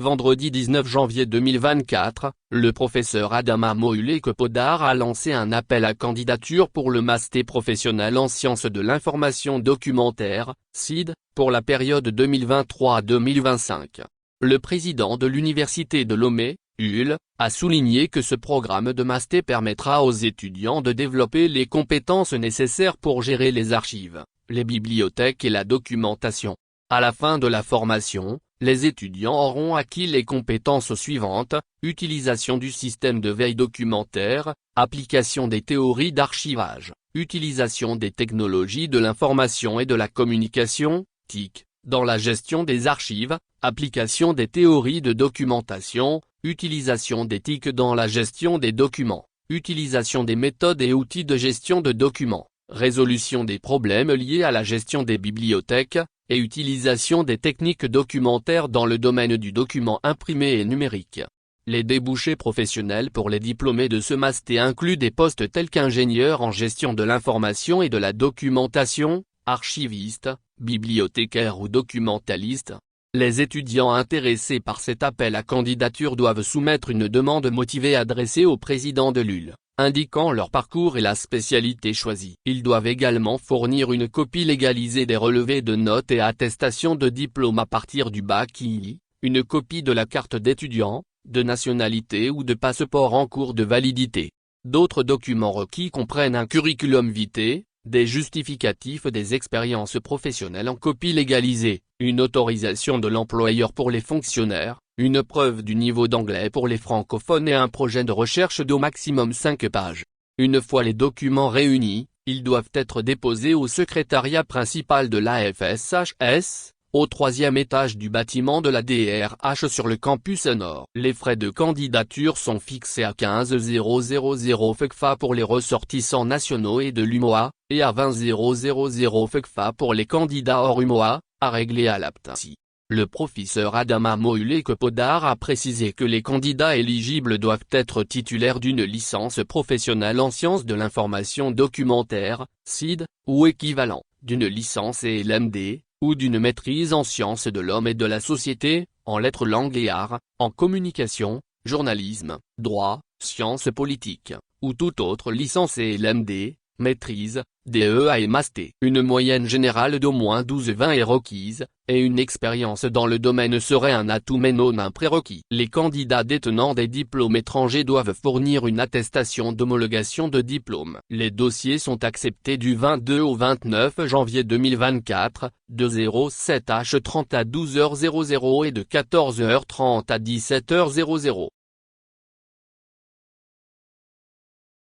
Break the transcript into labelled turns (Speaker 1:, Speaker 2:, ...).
Speaker 1: Vendredi 19 janvier 2024, le professeur Adama Mouleke Podar a lancé un appel à candidature pour le master professionnel en sciences de l'information documentaire, SID, pour la période 2023-2025. Le président de l'Université de Lomé, UL, a souligné que ce programme de master permettra aux étudiants de développer les compétences nécessaires pour gérer les archives, les bibliothèques et la documentation. À la fin de la formation, les étudiants auront acquis les compétences suivantes: utilisation du système de veille documentaire, application des théories d'archivage, utilisation des technologies de l'information et de la communication, TIC, dans la gestion des archives, application des théories de documentation, utilisation des TIC dans la gestion des documents, utilisation des méthodes et outils de gestion de documents, résolution des problèmes liés à la gestion des bibliothèques, et utilisation des techniques documentaires dans le domaine du document imprimé et numérique. Les débouchés professionnels pour les diplômés de ce master incluent des postes tels qu'ingénieur en gestion de l'information et de la documentation, archiviste, bibliothécaire ou documentaliste. Les étudiants intéressés par cet appel à candidature doivent soumettre une demande motivée adressée au président de l'UL, indiquant leur parcours et la spécialité choisie. Ils doivent également fournir une copie légalisée des relevés de notes et attestations de diplôme à partir du bac II, une copie de la carte d'étudiant, de nationalité ou de passeport en cours de validité. D'autres documents requis comprennent un curriculum vitae, des justificatifs des expériences professionnelles en copie légalisée, une autorisation de l'employeur pour les fonctionnaires, une preuve du niveau d'anglais pour les francophones et un projet de recherche d'au maximum 5 pages. Une fois les documents réunis, ils doivent être déposés au secrétariat principal de l'AFSHS, au 3e étage du bâtiment de la DRH sur le campus Nord. Les frais de candidature sont fixés à 15 000 FECFA pour les ressortissants nationaux et de l'UMOA, et à 20 000 FECFA pour les candidats hors UMOA, à régler à l'APTACI. Le professeur Adama Mouleke Podar a précisé que les candidats éligibles doivent être titulaires d'une licence professionnelle en sciences de l'information documentaire, SID, ou équivalent, d'une licence LMD, ou d'une maîtrise en sciences de l'homme et de la société, en lettres, langues et arts, en communication, journalisme, droit, sciences politiques, ou toute autre licence LMD, maîtrise, DEA et master. Une moyenne générale d'au moins 12-20 est requise, et une expérience dans le domaine serait un atout mais non un prérequis. Les candidats détenant des diplômes étrangers doivent fournir une attestation d'homologation de diplôme. Les dossiers sont acceptés du 22 au 29 janvier 2024, de 07h30 à 12h00 et de 14h30 à 17h00.